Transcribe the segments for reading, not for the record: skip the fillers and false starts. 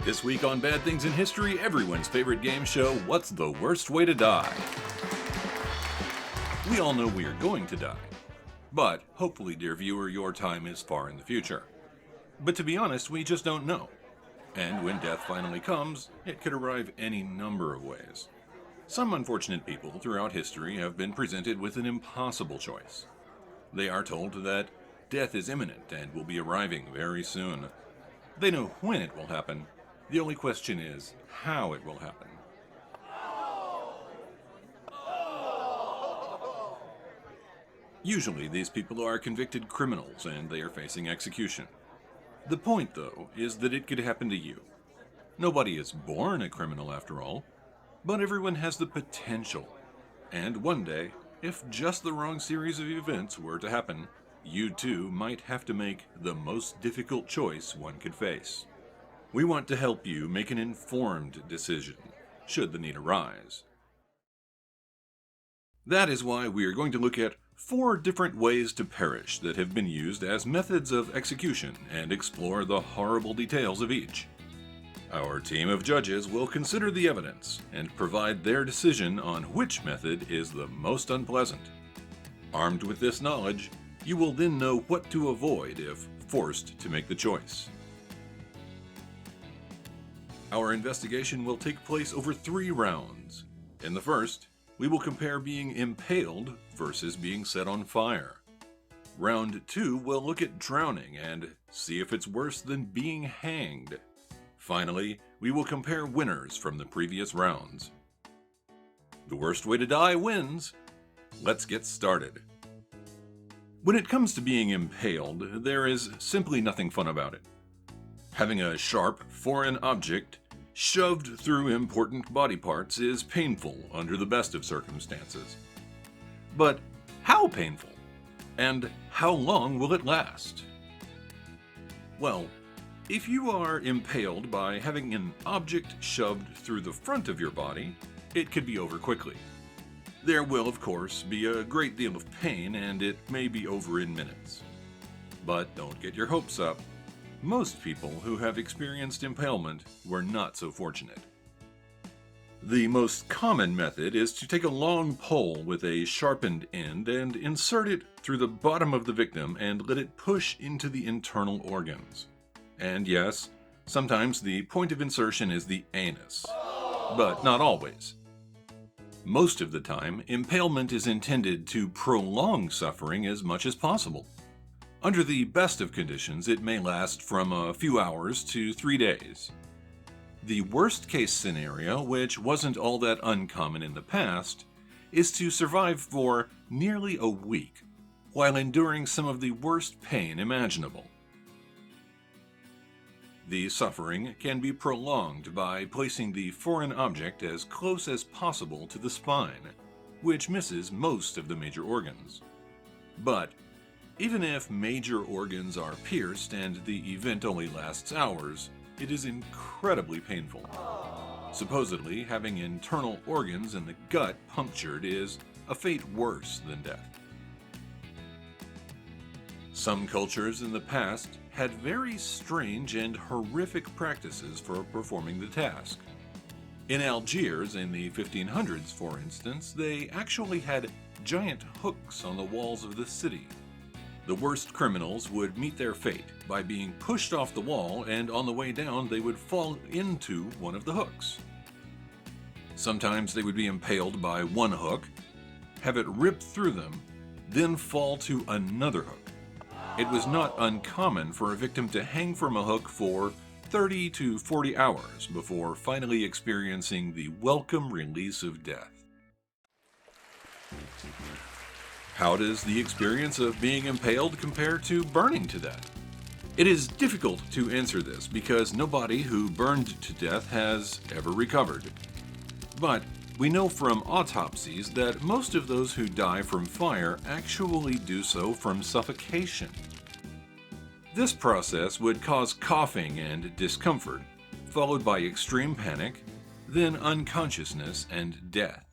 This week on Bad Things in History, everyone's favorite game show, What's the Worst Way to Die? We all know we are going to die. But, hopefully, dear viewer, your time is far in the future. But to be honest, we just don't know. And when death finally comes, it could arrive any number of ways. Some unfortunate people throughout history have been presented with an impossible choice. They are told that death is imminent and will be arriving very soon. They know when it will happen. The only question is how it will happen. Usually, these people are convicted criminals and they are facing execution. The point, though, is that it could happen to you. Nobody is born a criminal after all, but everyone has the potential. And one day, if just the wrong series of events were to happen, you too might have to make the most difficult choice one could face. We want to help you make an informed decision, should the need arise. That is why we are going to look at 4 different ways to perish that have been used as methods of execution and explore the horrible details of each. Our team of judges will consider the evidence and provide their decision on which method is the most unpleasant. Armed with this knowledge, you will then know what to avoid if forced to make the choice. Our investigation will take place over 3 rounds. In the first, we will compare being impaled versus being set on fire. Round 2 will look at drowning and see if it's worse than being hanged. Finally, we will compare winners from the previous rounds. The worst way to die wins. Let's get started. When it comes to being impaled, there is simply nothing fun about it. Having a sharp, foreign object shoved through important body parts is painful under the best of circumstances. But how painful? And how long will it last? Well, if you are impaled by having an object shoved through the front of your body, it could be over quickly. There will, of course, be a great deal of pain, and it may be over in minutes. But don't get your hopes up. Most people who have experienced impalement were not so fortunate. The most common method is to take a long pole with a sharpened end and insert it through the bottom of the victim and let it push into the internal organs. And yes, sometimes the point of insertion is the anus, but not always. Most of the time, impalement is intended to prolong suffering as much as possible. Under the best of conditions, it may last from a few hours to 3 days. The worst-case scenario, which wasn't all that uncommon in the past, is to survive for nearly a week, while enduring some of the worst pain imaginable. The suffering can be prolonged by placing the foreign object as close as possible to the spine, which misses most of the major organs. But even if major organs are pierced and the event only lasts hours, it is incredibly painful. Supposedly, having internal organs in the gut punctured is a fate worse than death. Some cultures in the past had very strange and horrific practices for performing the task. In Algiers in the 1500s, for instance, they actually had giant hooks on the walls of the city. The worst criminals would meet their fate by being pushed off the wall, and on the way down they would fall into one of the hooks. Sometimes they would be impaled by one hook, have it rip through them, then fall to another hook. It was not uncommon for a victim to hang from a hook for 30 to 40 hours before finally experiencing the welcome release of death. How does the experience of being impaled compare to burning to death? It is difficult to answer this because nobody who burned to death has ever recovered. But we know from autopsies that most of those who die from fire actually do so from suffocation. This process would cause coughing and discomfort, followed by extreme panic, then unconsciousness and death.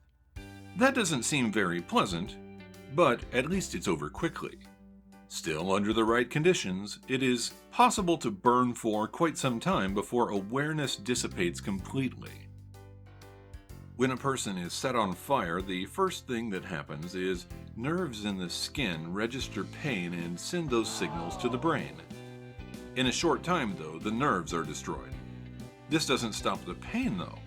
That doesn't seem very pleasant, but at least it's over quickly. Still, under the right conditions, it is possible to burn for quite some time before awareness dissipates completely. When a person is set on fire, the first thing that happens is nerves in the skin register pain and send those signals to the brain. In a short time, though, the nerves are destroyed. This doesn't stop the pain, though.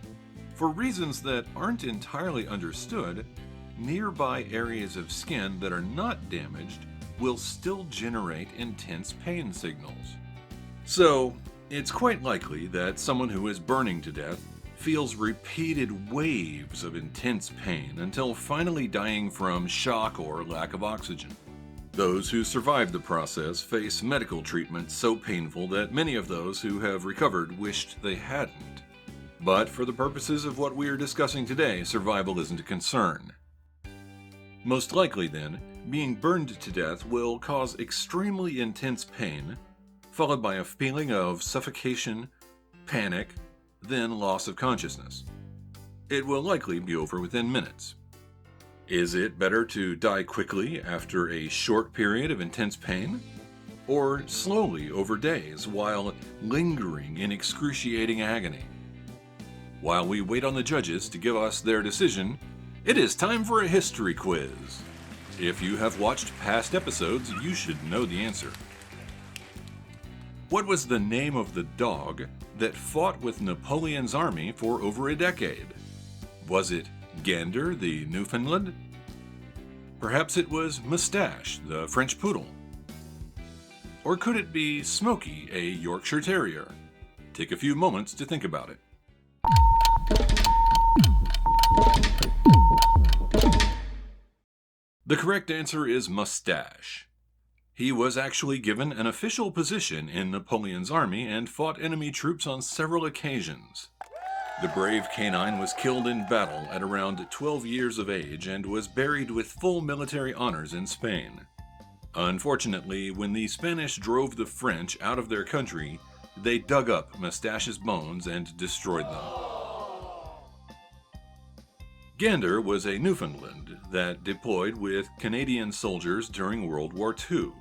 For reasons that aren't entirely understood, nearby areas of skin that are not damaged will still generate intense pain signals. So, it's quite likely that someone who is burning to death feels repeated waves of intense pain until finally dying from shock or lack of oxygen. Those who survive the process face medical treatment so painful that many of those who have recovered wished they hadn't. But for the purposes of what we are discussing today, survival isn't a concern. Most likely then, being burned to death will cause extremely intense pain, followed by a feeling of suffocation, panic, then loss of consciousness. It will likely be over within minutes. Is it better to die quickly after a short period of intense pain, or slowly over days while lingering in excruciating agony? While we wait on the judges to give us their decision, it is time for a history quiz. If you have watched past episodes, you should know the answer. What was the name of the dog that fought with Napoleon's army for over a decade? Was it Gander, the Newfoundland? Perhaps it was Moustache, the French poodle? Or could it be Smokey, a Yorkshire Terrier? Take a few moments to think about it. The correct answer is Moustache. He was actually given an official position in Napoleon's army and fought enemy troops on several occasions. The brave canine was killed in battle at around 12 years of age and was buried with full military honors in Spain. Unfortunately, when the Spanish drove the French out of their country, they dug up Moustache's bones and destroyed them. Gander was a Newfoundland that deployed with Canadian soldiers during World War II.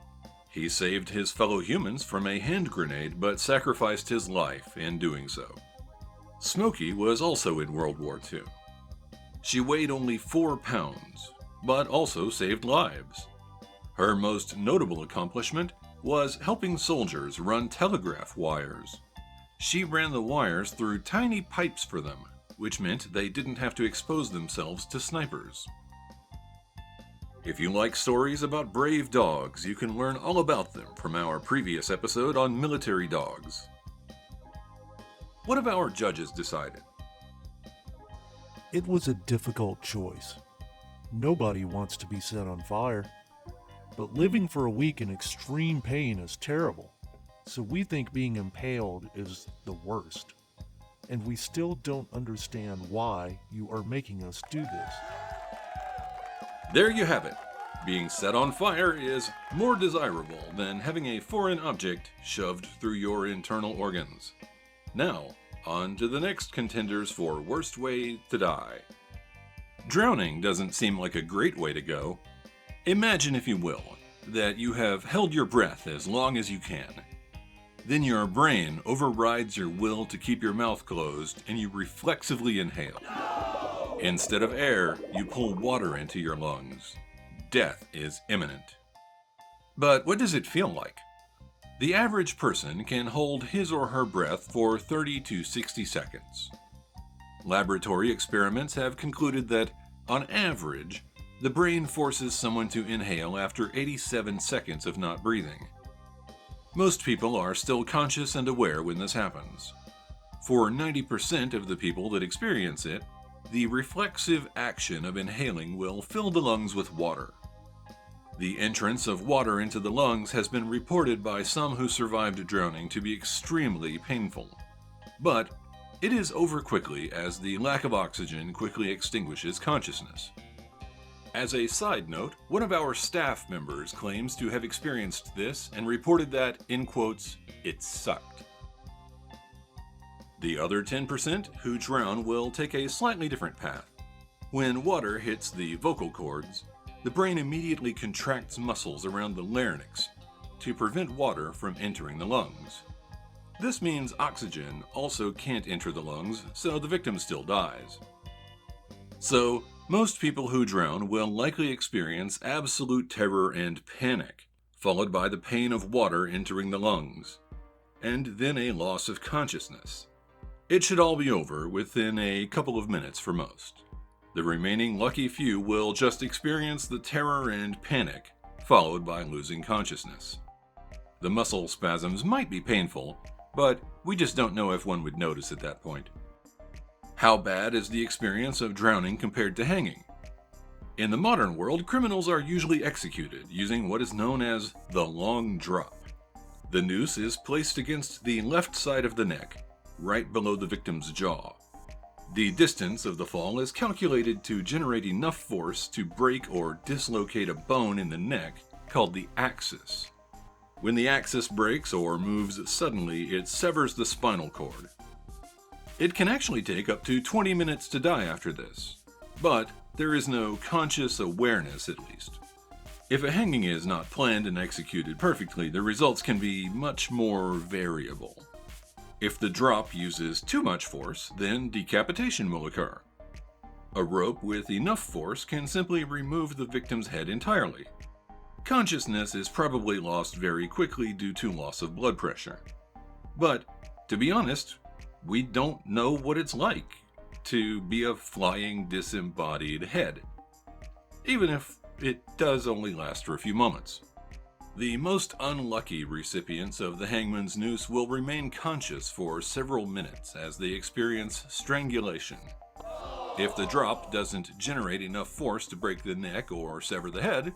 He saved his fellow humans from a hand grenade but sacrificed his life in doing so. Smokey was also in World War II. She weighed only 4 pounds, but also saved lives. Her most notable accomplishment was helping soldiers run telegraph wires. She ran the wires through tiny pipes for them, which meant they didn't have to expose themselves to snipers. If you like stories about brave dogs, you can learn all about them from our previous episode on military dogs. What have our judges decided? It was a difficult choice. Nobody wants to be set on fire. But living for a week in extreme pain is terrible. So we think being impaled is the worst. And we still don't understand why you are making us do this. There you have it. Being set on fire is more desirable than having a foreign object shoved through your internal organs. Now, on to the next contenders for worst way to die. Drowning doesn't seem like a great way to go. Imagine, if you will, that you have held your breath as long as you can. Then your brain overrides your will to keep your mouth closed and you reflexively inhale. No! Instead of air, you pull water into your lungs. Death is imminent. But what does it feel like? The average person can hold his or her breath for 30 to 60 seconds. Laboratory experiments have concluded that, on average, the brain forces someone to inhale after 87 seconds of not breathing. Most people are still conscious and aware when this happens. For 90% of the people that experience it, the reflexive action of inhaling will fill the lungs with water. The entrance of water into the lungs has been reported by some who survived drowning to be extremely painful. But it is over quickly as the lack of oxygen quickly extinguishes consciousness. As a side note, one of our staff members claims to have experienced this and reported that, in quotes, it sucked. The other 10% who drown will take a slightly different path. When water hits the vocal cords, the brain immediately contracts muscles around the larynx to prevent water from entering the lungs. This means oxygen also can't enter the lungs, so the victim still dies. So, most people who drown will likely experience absolute terror and panic, followed by the pain of water entering the lungs, and then a loss of consciousness. It should all be over within a couple of minutes for most. The remaining lucky few will just experience the terror and panic, followed by losing consciousness. The muscle spasms might be painful, but we just don't know if one would notice at that point. How bad is the experience of drowning compared to hanging? In the modern world, criminals are usually executed using what is known as the long drop. The noose is placed against the left side of the neck, right below the victim's jaw. The distance of the fall is calculated to generate enough force to break or dislocate a bone in the neck called the axis. When the axis breaks or moves suddenly, it severs the spinal cord. It can actually take up to 20 minutes to die after this, but there is no conscious awareness at least. If a hanging is not planned and executed perfectly, the results can be much more variable. If the drop uses too much force, then decapitation will occur. A rope with enough force can simply remove the victim's head entirely. Consciousness is probably lost very quickly due to loss of blood pressure. But, to be honest, we don't know what it's like to be a flying disembodied head, even if it does only last for a few moments. The most unlucky recipients of the hangman's noose will remain conscious for several minutes as they experience strangulation. If the drop doesn't generate enough force to break the neck or sever the head,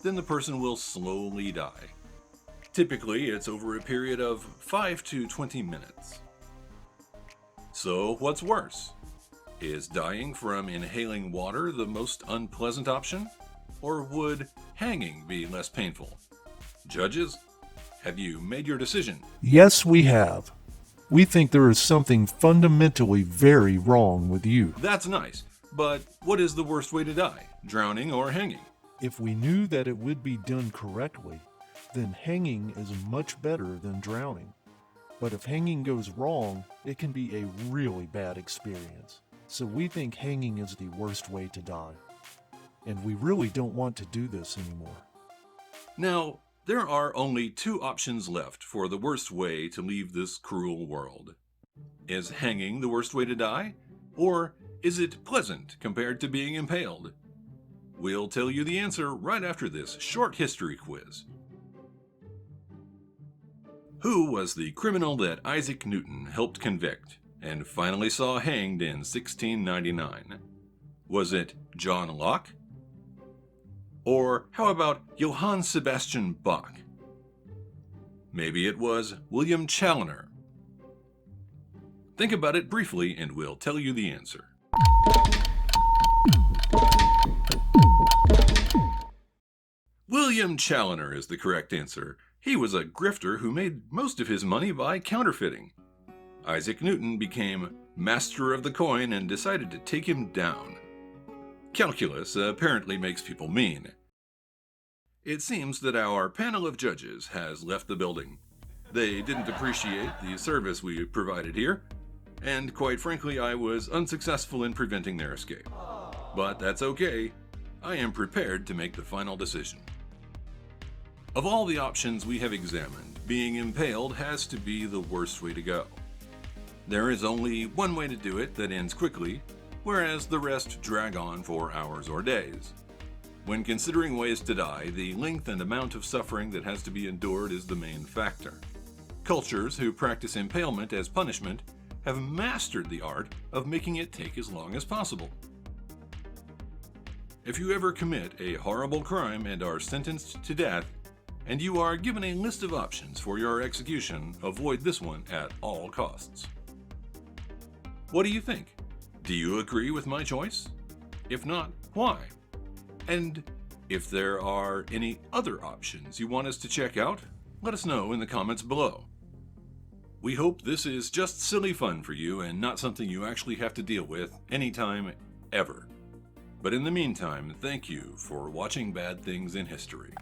then the person will slowly die. Typically, it's over a period of 5 to 20 minutes. So, what's worse? Is dying from inhaling water the most unpleasant option? Or would hanging be less painful? Judges, have you made your decision? Yes, we have. We think there is something fundamentally very wrong with you. That's nice, but what is the worst way to die? Drowning or hanging? If we knew that it would be done correctly, then hanging is much better than drowning. But if hanging goes wrong, it can be a really bad experience. So we think hanging is the worst way to die. And we really don't want to do this anymore. Now, there are only two options left for the worst way to leave this cruel world. Is hanging the worst way to die? Or is it pleasant compared to being impaled? We'll tell you the answer right after this short history quiz. Who was the criminal that Isaac Newton helped convict and finally saw hanged in 1699? Was it John Locke? Or how about Johann Sebastian Bach? Maybe it was William Challoner. Think about it briefly and we'll tell you the answer. William Challoner is the correct answer. He was a grifter who made most of his money by counterfeiting. Isaac Newton became master of the coin and decided to take him down. Calculus apparently makes people mean. It seems that our panel of judges has left the building. They didn't appreciate the service we provided here, and quite frankly, I was unsuccessful in preventing their escape. But that's okay. I am prepared to make the final decision. Of all the options we have examined, being impaled has to be the worst way to go. There is only one way to do it that ends quickly, whereas the rest drag on for hours or days. When considering ways to die, the length and amount of suffering that has to be endured is the main factor. Cultures who practice impalement as punishment have mastered the art of making it take as long as possible. If you ever commit a horrible crime and are sentenced to death, and you are given a list of options for your execution, avoid this one at all costs. What do you think? Do you agree with my choice? If not, why? And if there are any other options you want us to check out, let us know in the comments below. We hope this is just silly fun for you and not something you actually have to deal with anytime, ever. But in the meantime, thank you for watching Bad Things in History.